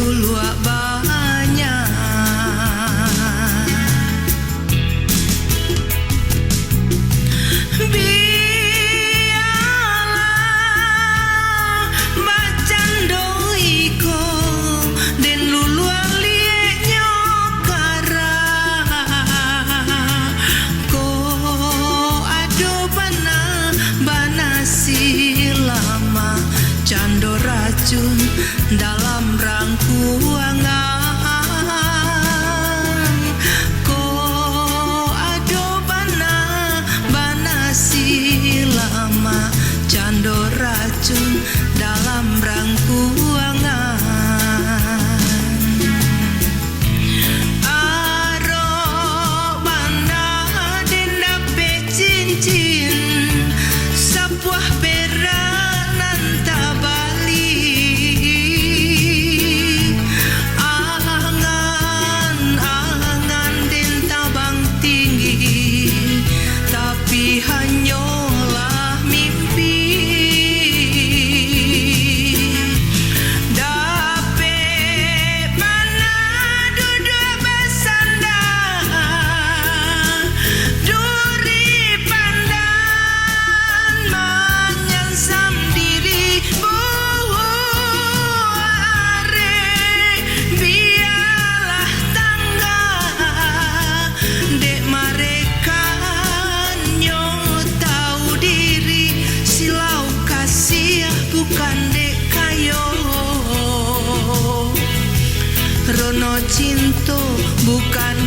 luluak banyak. Biarlah bacando iko den luluak liek nyokara ko ado bana silama cando racun dalam rangkuangan ko ado bana silama cando racun dalam rangkuangan. Aro banda dendape cincin sapuah peranan tabali angan den tabang tinggi tapi hanyalah mimpi. Dape mana duduk bersandar duri pandan menyansam diri buare biarlah tangga dek mereka nyo tahu diri silau kasih bukan dek kayo rono cinto bukan